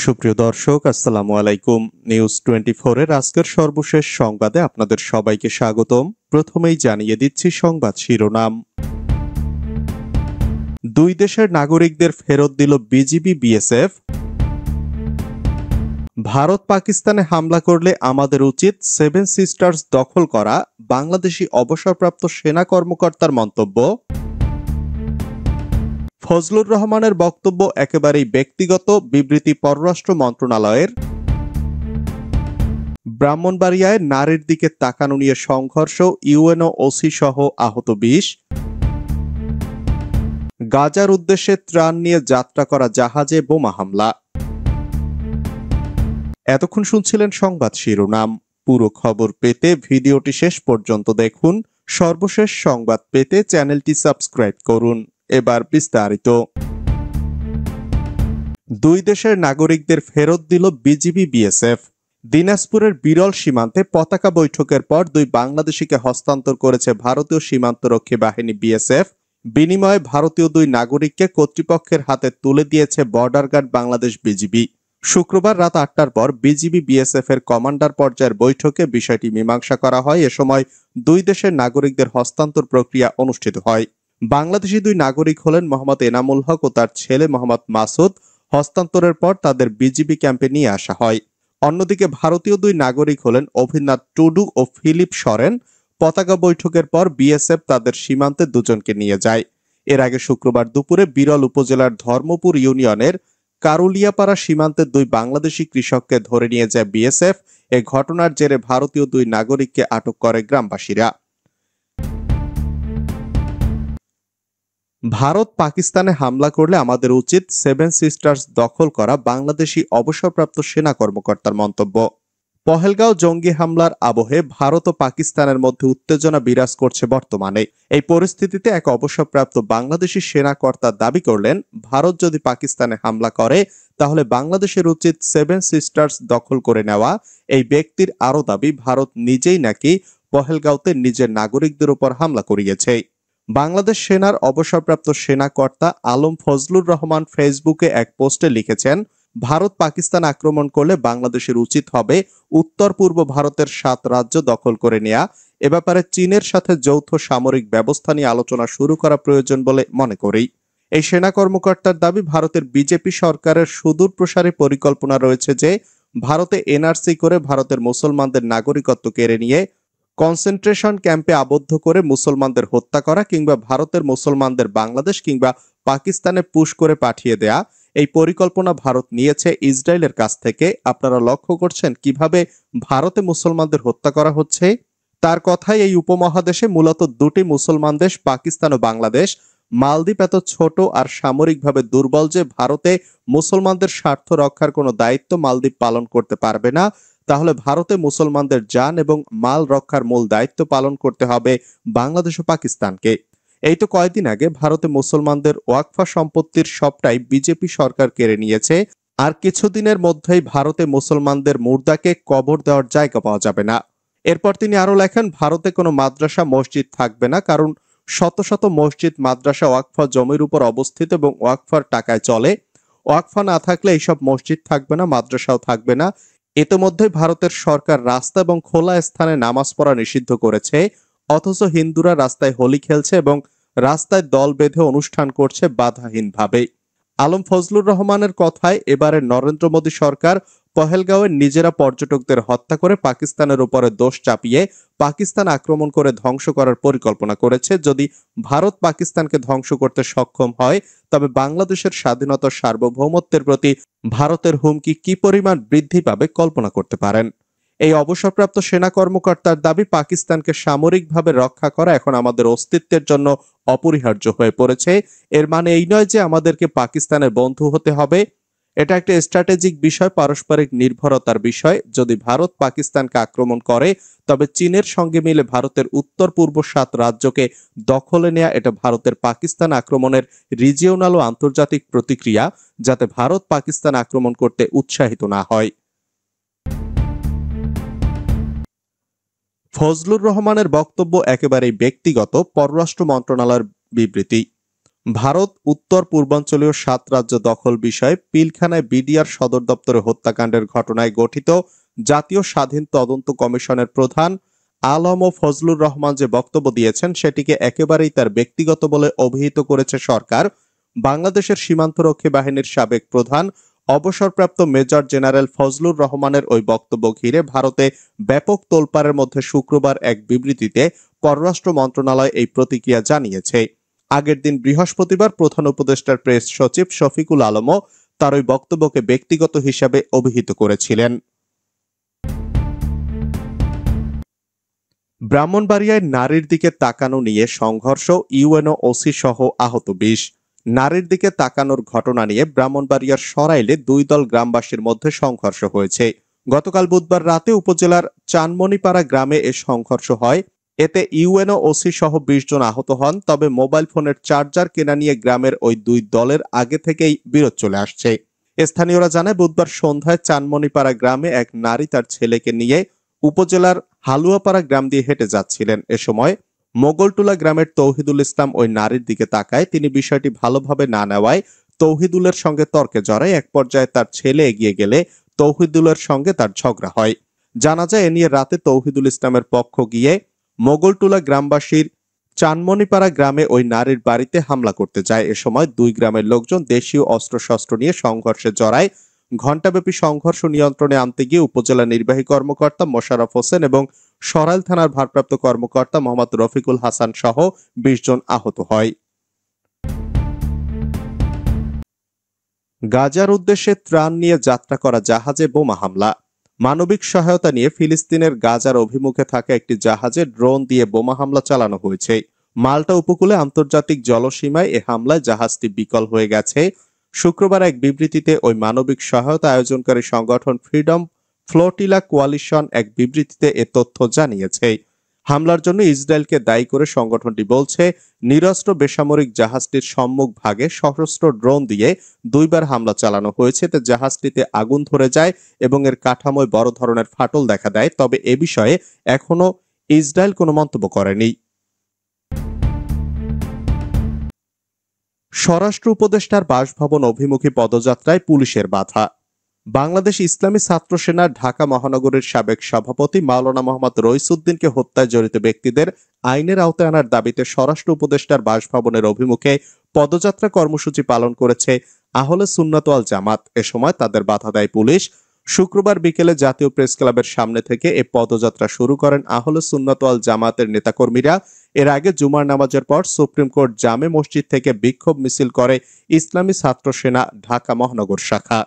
সুপ্রিয় দর্শক, আসসালামু আলাইকুম। নিউজ 24 এর আজকের সর্বশেষ সংবাদে আপনাদের সবাইকে স্বাগতম। প্রথমেই জানিয়ে দিচ্ছি সংবাদ শিরোনাম। দুই দেশের নাগরিকদের ফেরত দিল বিজিবি বিএসএফ। ভারত পাকিস্তানে হামলা করলে আমাদের উচিত সেভেন সিস্টার্স দখল করা, বাংলাদেশি অবসরপ্রাপ্ত সেনা কর্মকর্তার মন্তব্য। ফজলুর রহমানের বক্তব্য একেবারেই ব্যক্তিগত, বিবৃতি পররাষ্ট্র মন্ত্রণালয়ের। ব্রাহ্মণবাড়িয়ায় নারীর দিকে তাকানো নিয়ে সংঘর্ষ, ইউএনও ওসি সহ আহত 20। গাজার উদ্দেশ্যে ত্রাণ নিয়ে যাত্রা করা জাহাজে বোমা হামলা। এতক্ষণ শুনছিলেন সংবাদ শিরোনাম। পুরো খবর পেতে ভিডিওটি শেষ পর্যন্ত দেখুন। সর্বশেষ সংবাদ পেতে চ্যানেলটি সাবস্ক্রাইব করুন। এবার বিস্তারিত। দুই দেশের নাগরিকদের ফেরত দিল বিজিবি বিএসএফ। দিনাজপুরের বিরল সীমান্তে পতাকা বৈঠকের পর দুই বাংলাদেশিকে হস্তান্তর করেছে ভারতীয় সীমান্তরক্ষী বাহিনী বিএসএফ। বিনিময়ে ভারতীয় দুই নাগরিককে কর্তৃপক্ষের হাতে তুলে দিয়েছে বর্ডার গার্ড বাংলাদেশ বিজিবি। শুক্রবার রাত 8টার পর বিজিবি বিএসএফ এর কমান্ডার পর্যায়ের বৈঠকে বিষয়টি মীমাংসা করা হয়। এ সময় দুই দেশের নাগরিকদের হস্তান্তর প্রক্রিয়া অনুষ্ঠিত হয়। বাংলাদেশি দুই নাগরিক হলেন মোহাম্মদ এনামুল হক ও তার ছেলে মোহাম্মদ মাসুদ। হস্তান্তরের পর তাদের বিজিবি ক্যাম্পে নিয়ে আসা হয়। অন্যদিকে ভারতীয় দুই নাগরিক হলেন অভিনাথ টুডু ও ফিলিপ সরেন। পতাকা বৈঠকের পর বিএসএফ তাদের সীমান্তে দুজনকে নিয়ে যায়। এর আগে শুক্রবার দুপুরে বিরল উপজেলার ধর্মপুর ইউনিয়নের কারুলিয়াপাড়া সীমান্তে দুই বাংলাদেশি কৃষককে ধরে নিয়ে যায় বিএসএফ। এ ঘটনার জেরে ভারতীয় দুই নাগরিককে আটক করে গ্রামবাসীরা। ভারত পাকিস্তানে হামলা করলে আমাদের উচিত সেভেন সিস্টার্স দখল করা, বাংলাদেশি অবসরপ্রাপ্ত সেনা কর্মকর্তার মন্তব্য। পহেলগাঁও জঙ্গি হামলার আবহে ভারত ও পাকিস্তানের মধ্যে উত্তেজনা বিরাজ করছে বর্তমানে। এই পরিস্থিতিতে এক অবসরপ্রাপ্ত বাংলাদেশি সেনা কর্তা দাবি করলেন, ভারত যদি পাকিস্তানে হামলা করে তাহলে বাংলাদেশের উচিত সেভেন সিস্টার্স দখল করে নেওয়া। এই ব্যক্তির আরও দাবি, ভারত নিজেই নাকি পহেলগাঁওতে নিজের নাগরিকদের উপর হামলা করিয়েছে। বাংলাদেশ সেনার অবসরপ্রাপ্ত সেনা কর্তা আলম ফজলুর রহমান ফেসবুকে এক পোস্টে লিখেছেন, ভারত পাকিস্তান আক্রমণ করলে বাংলাদেশের উচিত হবে উত্তর পূর্ব ভারতের 7 রাজ্য দখল করে নেয়া। এ ব্যাপারে চীনের সাথে যৌথ সামরিক ব্যবস্থা নিয়ে আলোচনা শুরু করা প্রয়োজন বলে মনে করি। এই সেনা কর্মকর্তার দাবি, ভারতের বিজেপি সরকারের সুদূর প্রসারী পরিকল্পনা রয়েছে যে ভারতে এনআরসি করে ভারতের মুসলমানদের নাগরিকত্ব কেড়ে নিয়ে কনসেন্ট্রেশন ক্যাম্পে আবদ্ধ করে মুসলমানদের হত্যা করা, কিংবা ভারতের মুসলমানদের বাংলাদেশ কিংবা পাকিস্তানে পুশ করে পাঠিয়ে দেয়া। এই পরিকল্পনা ভারত নিয়েছে ইসরায়েলের কাছ থেকে। আপনারা লক্ষ্য করছেন কিভাবে ভারতে মুসলমানদের হত্যা করা হচ্ছে। তার কথায় এই উপমহাদেশে মূলত দুটি মুসলমান দেশ, পাকিস্তান ও বাংলাদেশ। মালদ্বীপ এত ছোট আর সামরিকভাবে দুর্বল যে ভারতে মুসলমানদের স্বার্থ রক্ষার কোনো দায়িত্ব মালদ্বীপ পালন করতে পারবে না। তাহলে ভারতে মুসলমানদের জান এবং মাল রক্ষার মূল দায়িত্ব পালন করতে হবে বাংলাদেশ ও পাকিস্তানকে। এই তো কয়েকদিন আগে ভারতে মুসলমানদের ওয়াকফা সম্পত্তির সবটাই বিজেপি সরকার কেড়ে নিয়েছে। আর কিছুদিনের মধ্যেই ভারতে মুসলমানদের মুর্দাকে কবর দেওয়ার জায়গা পাওয়া যাবে না। এরপর তিনি আরো লেখেন, ভারতে কোনো মাদ্রাসা মসজিদ থাকবে না, কারণ শত শত মসজিদ মাদ্রাসা ওয়াকফা জমির উপর অবস্থিত এবং ওয়াকফার টাকায় চলে। ওয়াকফা না থাকলে এইসব মসজিদ থাকবে না, মাদ্রাসাও থাকবে না। ইতোমধ্যে ভারতের সরকার রাস্তা এবং খোলা স্থানে নামাজ পড়া নিষিদ্ধ করেছে, অথচ হিন্দুরা রাস্তায় হোলি খেলছে এবং রাস্তায় দল বেঁধে অনুষ্ঠান করছে বাধাহীনভাবে। আলম ফজলুর রহমানের কথায়, এবারে নরেন্দ্র মোদী সরকার পহেলগাঁওয়ে নিজেরা পর্যটকদের হত্যা করে পাকিস্তানের উপরে দোষ চাপিয়ে পাকিস্তান আক্রমণ করে ধ্বংস করার পরিকল্পনা করেছে। যদি ভারত পাকিস্তানকে ধ্বংস করতে সক্ষম হয় তবে বাংলাদেশের স্বাধীনতার সার্বভৌমত্বের প্রতি ভারতের হুমকি কি পরিমাণ বৃদ্ধি পাবে কল্পনা করতে পারেন। এই অবসরপ্রাপ্ত সেনা কর্মকর্তার দাবি, পাকিস্তানকে সামরিকভাবে রক্ষা করা এখন আমাদের অস্তিত্বের জন্য অপরিহার্য হয়ে পড়েছে। এর মানে এই নয় যে আমাদেরকে পাকিস্তানের বন্ধু হতে হবে। এটা একটা স্ট্র্যাটেজিক বিষয়, পারস্পরিক নির্ভরতার বিষয়। যদি ভারত পাকিস্তানকে আক্রমণ করে তবে চীনের সঙ্গে মিলে ভারতের উত্তর পূর্ব 7 রাজ্যকে দখলে নেয়া, এটা ভারতের পাকিস্তান আক্রমণের রিজিওনাল ও আন্তর্জাতিক প্রতিক্রিয়া, যাতে ভারত পাকিস্তান আক্রমণ করতে উৎসাহিত না হয়। ফজলুর রহমানের বক্তব্য একেবারেই ব্যক্তিগত, পররাষ্ট্র মন্ত্রণালয়ের বিবৃতি। ভারত উত্তর পূর্বাঞ্চলীয় 7 রাজ্য দখল বিষয়ে পিলখানায় বিডিআর সদর দপ্তরে হত্যাকাণ্ডের ঘটনায় গঠিত জাতীয় স্বাধীন তদন্ত কমিশনের প্রধান আলম ও ফজলুর রহমান যে বক্তব্য দিয়েছেন সেটিকে একেবারেই তার ব্যক্তিগত বলে অভিহিত করেছে সরকার। বাংলাদেশের সীমান্তরক্ষী বাহিনীর সাবেক প্রধান অবসরপ্রাপ্ত মেজর জেনারেল ফজলুর রহমানের ওই বক্তব্য ঘিরে ভারতে ব্যাপক তোলপাড়ের মধ্যে শুক্রবার এক বিবৃতিতে পররাষ্ট্র মন্ত্রণালয় এই প্রতিক্রিয়া জানিয়েছে। আগের দিন বৃহস্পতিবার প্রধান উপদেষ্টার প্রেস সচিব শফিকুল আলমও তার ওই বক্তব্যকে ব্যক্তিগত হিসাবে অভিহিত করেছিলেন। ব্রাহ্মণবাড়িয়ায় নারীর দিকে তাকানো নিয়ে সংঘর্ষ, ইউএনও ওসি সহ আহত 20। নারীর দিকে তাকানোর ঘটনা নিয়ে ব্রাহ্মণবাড়িয়ার সরাইলে দুই দল গ্রামবাসীর মধ্যে সংঘর্ষ হয়েছে। গতকাল বুধবার রাতে উপজেলার চানমণিপাড়া গ্রামে এ সংঘর্ষ হয়। এতে ইউএনও ওসি সহ 20 জন আহত হন। তবে মোবাইল ফোনের চার্জার কেনা নিয়ে গ্রামের ওই দুই দলের আগে থেকেই বিরোধ চলে আসছে। স্থানীয়রা জানায় বুধবার সন্ধ্যায় চানমণিপাড়া গ্রামে এক নারী তার ছেলেকে নিয়ে উপজেলার হালুয়াপাড়া গ্রাম দিয়ে হেঁটে যাচ্ছিলেন। এ সময় মোগলটুলা গ্রামের তৌহিদুল ইসলাম ওই নারীর দিকে তাকায়। তিনি বিষয়টি ভালোভাবে না নেওয়ায় তৌহিদুলের সঙ্গে তর্কে জড়ায়। এক পর্যায়ে তার ছেলে এগিয়ে গেলে তৌহিদুলের সঙ্গে তার ঝগড়া হয়। জানা যায় এ নিয়ে রাতে তৌহিদুল ইসলামের পক্ষ গিয়ে মোগলটুলা গ্রামবাসীর চানমণিপাড়া গ্রামে ওই নারীর বাড়িতে হামলা করতে যায়। এ সময় দুই গ্রামের লোকজন দেশীয় অস্ত্রশস্ত্র নিয়ে সংঘর্ষে জড়ায়। ঘণ্টাব্যাপী সংঘর্ষ নিয়ন্ত্রণে আনতে গিয়ে উপজেলা নির্বাহী কর্মকর্তা মোশাররফ হোসেন এবং সরাইল থানার ভারপ্রাপ্ত কর্মকর্তা মোহাম্মদ রফিকুল হাসান সহ 20 জন আহত হয়। গাজার উদ্দেশ্যে ত্রাণ নিয়ে যাত্রা করা জাহাজে বোমা হামলা। মানবিক সহায়তা নিয়ে ফিলিস্তিনের গাজার অভিমুখে থাকা একটি জাহাজে ড্রোন দিয়ে বোমা হামলা চালানো হয়েছে। মাল্টা উপকূলে আন্তর্জাতিক জলসীমায় এ হামলায় জাহাজটি বিকল হয়ে গেছে। শুক্রবার এক বিবৃতিতে ওই মানবিক সহায়তা আয়োজনকারী সংগঠন ফ্রিডম ফ্লোটিলা কোয়ালিশন এক বিবৃতিতে এ তথ্য জানিয়েছে। হামলার জন্য ইসরায়েলকে দায়ী করে সংগঠনটি বলছে, নিরস্ত্র বেসামরিক জাহাজটির সম্মুখ ভাগে সশস্ত্র ড্রোন দিয়ে দুইবার হামলা চালানো হয়েছে। এতে জাহাজটিতে আগুন ধরে যায় এবং এর কাঠামোয় বড় ধরনের ফাটল দেখা দেয়। তবে এ বিষয়ে এখনো ইসরায়েল কোনো মন্তব্য করেনি। স্বরাষ্ট্র উপদেষ্টার বাসভবন অভিমুখী পদযাত্রায় পুলিশের বাধা। বাংলাদেশ ইসলামী ছাত্র সেনার ঢাকা মহানগরীর সাবেক সভাপতি মাওলানা মোহাম্মদ রইসুদ্দিনকে হত্যায় জড়িত ব্যক্তিদের আইনের আওতায় আনার দাবিতে স্বরাষ্ট্র উপদেষ্টার বাসভবনের অভিমুখে পদযাত্রা কর্মসূচি পালন করেছে আহলে সুন্নাত ওয়াল জামাত। এ সময় তাদের বাধা দেয় পুলিশ। শুক্রবার বিকেলে জাতীয় প্রেস ক্লাবের সামনে থেকে এ পদযাত্রা শুরু করেন আহলে সুন্নাত ওয়াল জামাতের নেতাকর্মীরা। এর আগে জুমার নামাজের পর সুপ্রিম কোর্ট জামে মসজিদ থেকে বিক্ষোভ মিছিল করে ইসলামী ছাত্র সেনা ঢাকা মহানগর শাখা।